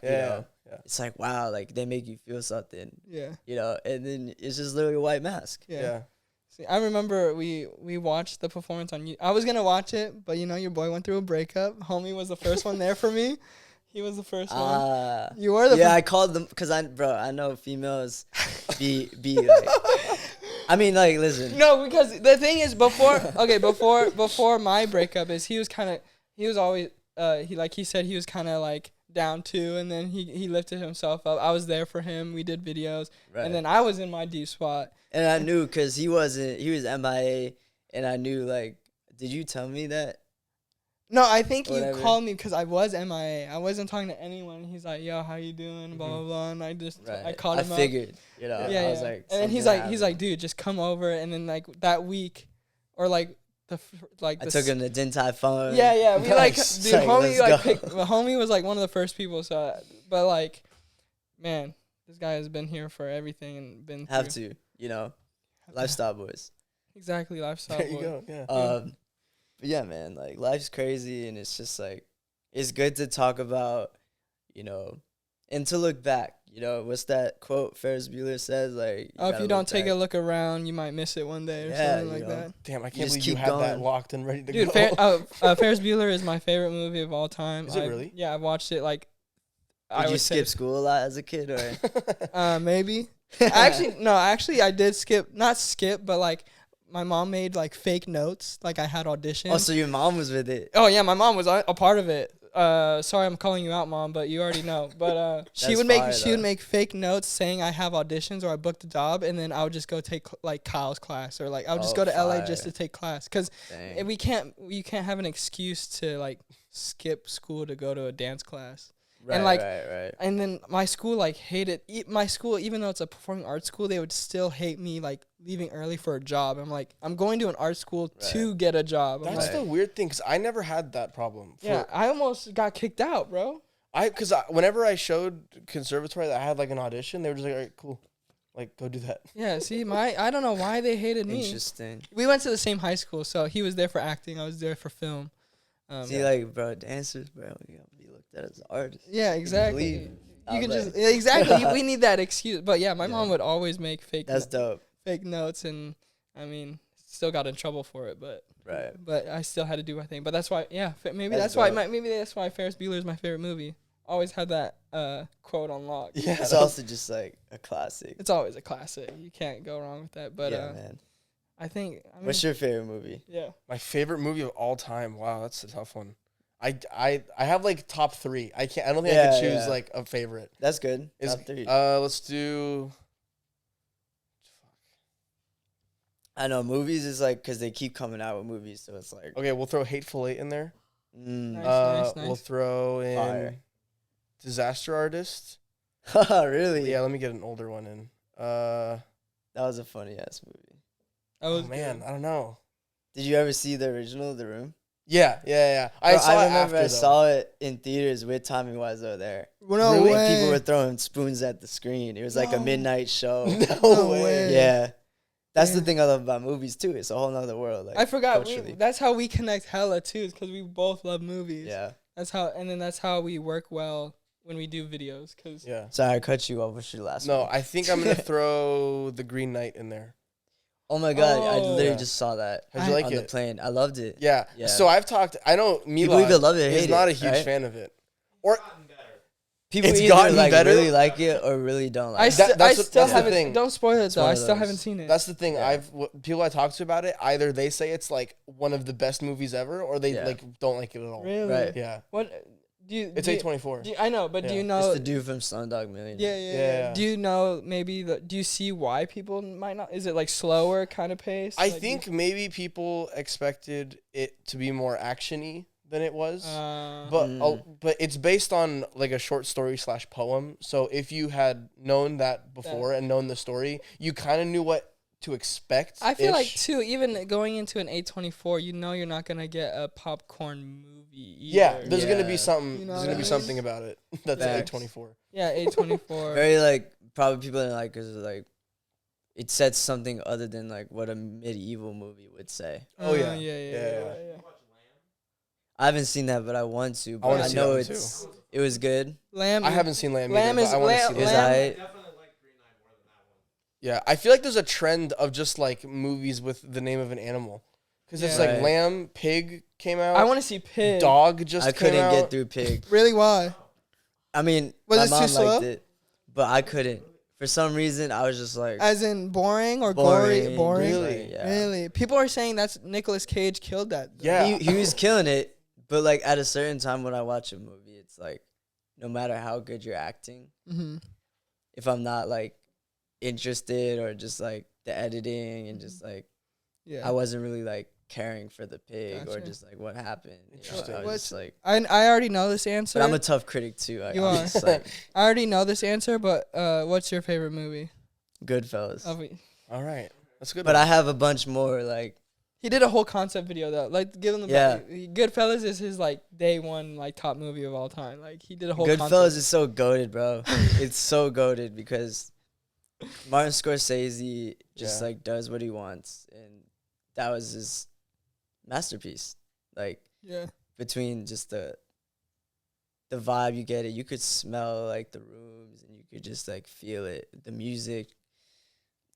It's like wow, like they make you feel something. Yeah. And then it's just literally a white mask. Yeah. See, I remember we watched the performance on you. I was gonna watch it, but your boy went through a breakup. Homie was the first one there for me. He was the first one. You were the I called them because I know females be like. I mean, like, listen. No, because the thing is before my breakup is he was always he said he was kind of like down too, and then he lifted himself up. I was there for him. We did videos, and then I was in my deep spot. And I knew because he was MIA, and I knew, like, did you tell me that? No, I think you called me because I was MIA. I wasn't talking to anyone. He's like, yo, how you doing? Blah, blah, blah. And I called him up. I figured, I was like. And then he's like, dude, just come over. And then, like, that week, or, like, I took him to Din Tai Fung. Yeah. We, nice. Dude, homie was, like, one of the first people. So, but, like, man, this guy has been here for everything and been through. Have to. Lifestyle boys. Exactly, lifestyle boys. There you go, yeah. But yeah, man, like life's crazy, and it's just like it's good to talk about, you know, and to look back. You know, what's that quote Ferris Bueller says? Like, if you don't take a look around, you might miss it one day or something like that. Damn, I can't believe you had that locked and ready to go. Dude, Ferris Bueller is my favorite movie of all time. Is it really? Yeah, I've watched it like. Did you skip school a lot as a kid, or? Maybe. Actually, I did not skip, but like my mom made like fake notes. Like I had auditions. Oh, so your mom was with it? Oh yeah, my mom was a part of it. Sorry, I'm calling you out, Mom, but you already know. But she would make fake notes saying I have auditions or I booked a job, and then I would just go take like Kyle's class, or like I would just go to LA just to take class, because you can't have an excuse to like skip school to go to a dance class. Right, right. And then my school like hated my school, even though it's a performing arts school, they would still hate me like leaving early for a job. I'm like, I'm going to an art school to get a job. That's the weird thing, because I never had that problem. Yeah, I almost got kicked out, bro. Because whenever I showed conservatory that I had like an audition, they were just like, all right, cool. Like, go do that. Yeah, see, I don't know why they hated me. Interesting. We went to the same high school, so he was there for acting. I was there for film. Like, bro, dancers, bro, we gotta be looked at as artists. Yeah, exactly. You can just exactly. We need that excuse. But yeah, my mom would always make fake. That's dope. Fake notes, and I mean, still got in trouble for it, but right. But I still had to do my thing. But that's why, maybe that's why Ferris Bueller is my favorite movie. Always had that quote on lock. Yeah, it's also just like a classic. It's always a classic. You can't go wrong with that. But man. I mean, what's your favorite movie? Yeah. My favorite movie of all time. Wow, that's a tough one. I have like top 3. I don't think I could choose like a favorite. That's good. Top 3. Let's do. I know movies is like, because they keep coming out with movies, so it's like. Okay, we'll throw Hateful Eight in there. Nice. We'll throw in Fire. Disaster Artist. Really? Yeah, let me get an older one in. That was a funny ass movie. Oh man, I don't know. Did you ever see the original, The Room? Yeah. I remember I saw it in theaters with Tommy Wiseau there. No way. People were throwing spoons at the screen. It was like a midnight show. No way. Yeah. That's the thing I love about movies too. It's a whole nother world. Like, I forgot. That's how we connect hella too, is because we both love movies. Yeah. That's how we work well when we do videos. Sorry, I cut you off. What's your last one? No, I think I'm gonna throw The Green Knight in there. Oh my god, I literally just saw that. How'd you like on it? The plane. I loved it. Yeah. So I know people either love it or hate it. He's not a huge fan of it. Or people it's either gotten like better. really like it or really don't like it. That's the thing. Don't spoil it though. I still haven't seen it. That's the thing. People I talk to about it, either they say it's like one of the best movies ever, or they like don't like it at all. Really? Right. Yeah. What? It's A24. I know, but do you know? It's the dude from Slumdog Millionaire. Yeah. Do you know do you see why people might not? Is it like slower kind of pace? I think maybe people expected it to be more action-y than it was. But it's based on like a short story / poem. So if you had known that before and known the story, you kind of knew what to expect. I feel like too, even going into an A24, you're not gonna get a popcorn movie either. Yeah, there's gonna be something. You know there's gonna be something about it. That's A24. Yeah, A24. Very like probably people didn't like because like it said something other than like what a medieval movie would say. Oh yeah. I haven't seen that, but I want to. But I know it was good. Lamb. I haven't seen Lamb. Lamb either, is. but I want to see Lamb. Lamb. Yeah, I feel like there's a trend of just like movies with the name of an animal, because it's like Lamb, Pig came out. I want to see Pig. Dog just. I couldn't get through Pig. Really? Why? I mean, my mom liked it, but I couldn't. For some reason, I was just like. As in boring or gory? Boring. Really? Yeah. Really? People are saying that's Nicolas Cage killed that. Though. Yeah, he was killing it, but like at a certain time when I watch a movie, it's like, no matter how good you're acting, if I'm not like interested or just like the editing and just like I wasn't really like caring for the pig or just like what happened. I was just like I already know this answer. But I'm a tough critic too. You are. Like, I already know this answer, but what's your favorite movie? Goodfellas. All right, that's good. But I have a bunch more. Like he did a whole concept video though. Like give him the Goodfellas is his like day one like top movie of all time. Like he did a whole. Goodfellas is so goated, bro. It's so goated because Martin Scorsese just like does what he wants, and that was his masterpiece. Like between just the the vibe, you get it. You could smell like the rooms, and you could just like feel it. The music,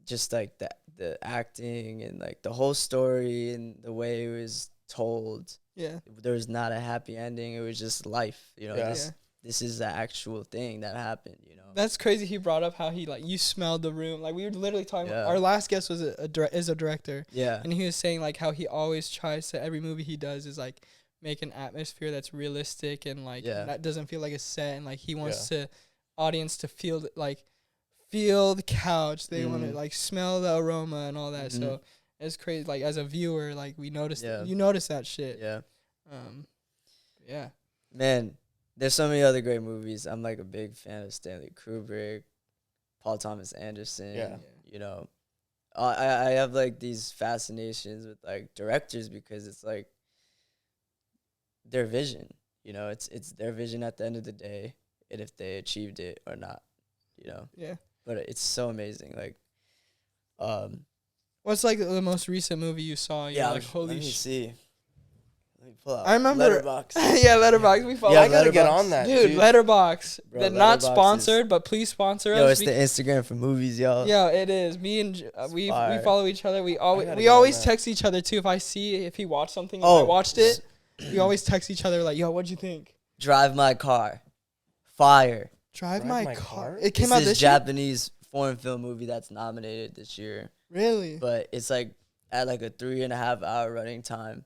just like the acting and like the whole story and the way it was told. Yeah. There was not a happy ending. It was just life. You know, this is the actual thing that happened, you know. That's crazy. He brought up how he like you smelled the room. Like we were literally talking. Our last guest was a director. Yeah. And he was saying like how he always tries to every movie he does is like make an atmosphere that's realistic and like that doesn't feel like a set, and like he wants to audience to feel the couch. They want to like smell the aroma and all that. So it's crazy. Like as a viewer, like we noticed you notice that shit. Yeah. Yeah. Man, there's so many other great movies. I'm like a big fan of Stanley Kubrick, Paul Thomas Anderson. Yeah. You know, I have like these fascinations with like directors because it's like their vision. You know, it's their vision at the end of the day, and if they achieved it or not. You know. Yeah. But it's so amazing. Like, what's like the most recent movie you saw? You're like, holy let me see. Let me pull out. I remember Letterboxd. yeah, Letterboxd. We follow. Yeah, I gotta get on that, dude. Letterboxd. Bro, They're not Letterboxd sponsored, but please sponsor us. Yo, it's the Instagram for movies, y'all. Yeah, it is. Me and we follow each other. We gotta always text each other too. If he watched something, and I watched it, we always text each other like, "Yo, what'd you think?" Drive My Car, fire. Drive My Car. It It came out this Japanese foreign film movie that's nominated this year. Really? But it's like at like a 3.5 hour running time,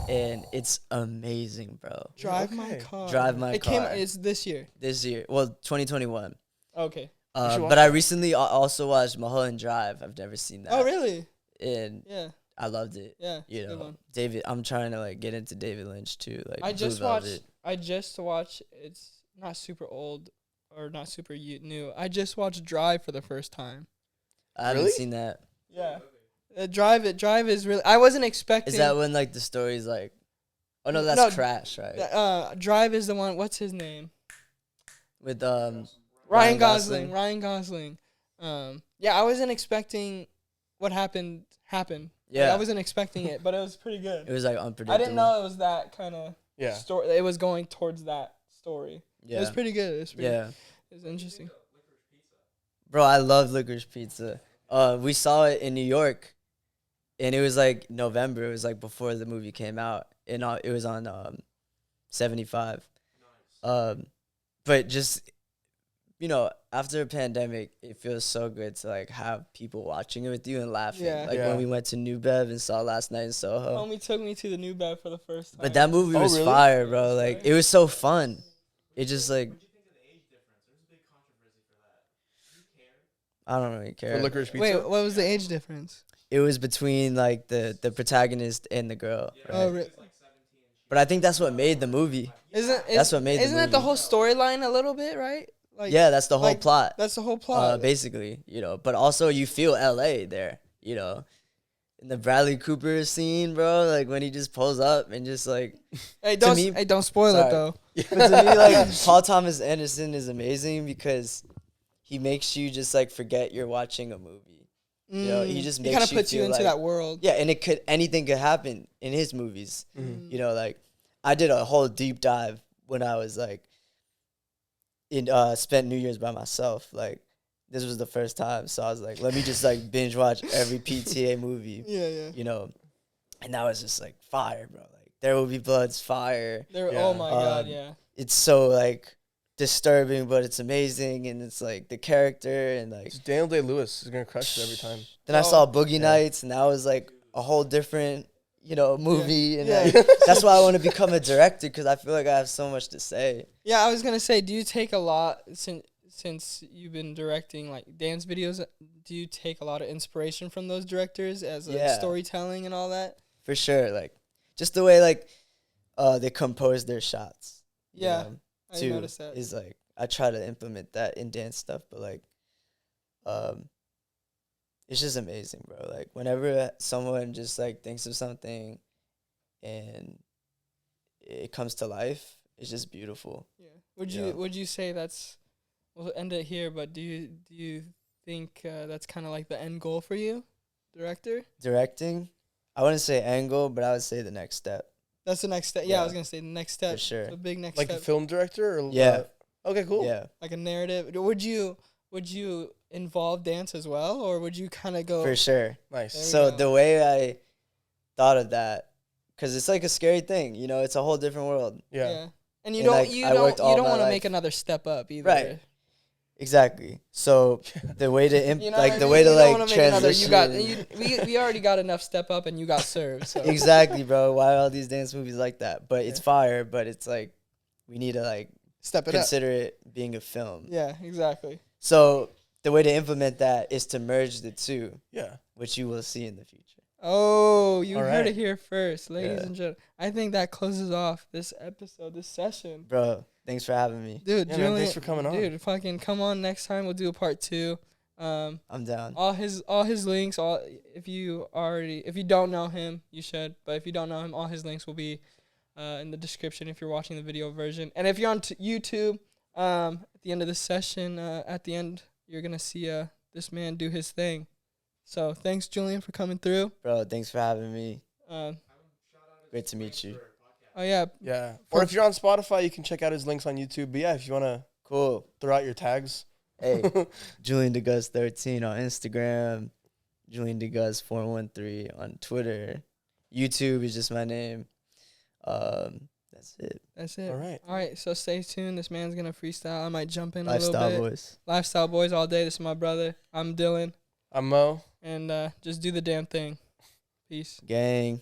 and it's amazing, bro. Drive My Car. Drive My Car. It's this year. This year, well, 2021. Okay. But I recently also watched Mulholland Drive. I've never seen that. Oh, really? And yeah, I loved it. Yeah, you know, David. I'm trying to like get into David Lynch too. Like I just watched. It's not super old or not super new. I just watched Drive for the first time. I haven't seen that. Yeah. Drive is really. I wasn't expecting. Is that when like the story's like? Oh no, that's Crash, right? Drive is the one. What's his name? With Ryan Gosling. Ryan Gosling. Yeah, I wasn't expecting what happened. Yeah, like, I wasn't expecting it, but it was pretty good. It was like unpredictable. I didn't know it was that kind of story. It was going towards that story. Yeah, it was pretty good. It was interesting. Bro, I love Licorice Pizza. We saw it in New York, and it was like November. It was like before the movie came out, and it was on 75. But just, you know, after a pandemic, it feels so good to like have people watching it with you and laughing. Yeah. Like when we went to New Bev and saw Last Night in Soho. Homie took me to the New Bev for the first time. But that movie was fire, bro. Like it was so fun. It just like. What do you think of the age difference? There's a big controversy for that. Do you care? I don't really care. For Licorice Pizza? Wait, what was the age difference? It was between like the protagonist and the girl. Yeah, right? Oh, really? But I think that's what made the movie. That's what made the Isn't that the movie. whole storyline a little bit, right? Like, Yeah, that's the whole like, plot. That's the whole plot. Basically, you know. But also, you feel LA there, you know. In the Bradley Cooper scene, bro, like when he just pulls up and just like. Hey, don't spoil it though. But to me, like Paul Thomas Anderson is amazing because he makes you just like forget you're watching a movie. You know, he just makes kind of you puts you feel into like, that world. Yeah, and anything could happen in his movies. You know, like I did a whole deep dive when I was like spent New Year's by myself. Like this was the first time, so I was like, let me just like binge watch every PTA movie. Yeah. You know, and that was just like fire, bro. Like There Will Be Blood's fire. Oh my god, yeah. It's so like disturbing, but it's amazing, and it's like the character and like Daniel Day-Lewis is gonna crush it every time. Then I saw Boogie Nights, and that was like a whole different, you know, movie, and like, that's why I want to become a director because I feel like I have so much to say. Yeah, I was gonna say, do you take a lot since you've been directing like dance videos? Do you take a lot of inspiration from those directors as like, storytelling and all that? For sure, like just the way like they compose their shots. Yeah, I noticed that. Is like I try to implement that in dance stuff, but like, it's just amazing, bro. Like whenever someone just like thinks of something, and it comes to life, it's just beautiful. Yeah. Would you say that's? We'll end it here, but do you think that's kind of like the end goal for you, director? Directing, I wouldn't say end goal, but I would say the next step. That's the next step. Yeah, I was gonna say the next step. For sure. The big next like step. a film director or Yeah. Okay, cool. Yeah. Like a narrative. Would you involve dance as well, or would you kind of go? For sure. Nice. So the way I thought of that, because it's like a scary thing, you know, it's a whole different world. Yeah. And you And, don't like, you I don't worked all want my to life. make another step up either. Right. Exactly. So the way to You know like what I the mean? way to You don't like wanna make another- transition. we already got enough step up and you got served. So. Exactly, bro. Why are all these dance movies like that? But it's fire. But it's like we need to like Step it consider it being a film. Yeah, exactly. So the way to implement that is to merge the two. Yeah. Which you will see in the future. Oh, you All heard right. it here first, ladies Yeah. and gentlemen. I think that closes off this episode, this session. Bro, thanks for having me. Dude, Yeah, man, Julian, thanks for coming on. Dude, fucking come on next time. We'll do a part 2. I'm down. All his links, if you don't know him, you should. But if you don't know him, all his links will be in the description if you're watching the video version. And if you're on YouTube, at the end of the session, at the end, you're gonna see this man do his thing. So thanks, Julian, for coming through. Bro, thanks for having me. Great to meet you. Oh yeah. Yeah. Or if you're on Spotify, you can check out his links on YouTube. But yeah, if you wanna throw out your tags. Hey, Julian Deguz 13 on Instagram, Julian Deguz 413 on Twitter. YouTube is just my name. That's it. That's it. All right. So stay tuned. This man's gonna freestyle. I might jump in Lifestyle a little bit. Boys. Lifestyle Boys all day. This is my brother. I'm Dylan. I'm Mo. And just do the damn thing. Peace. Gang.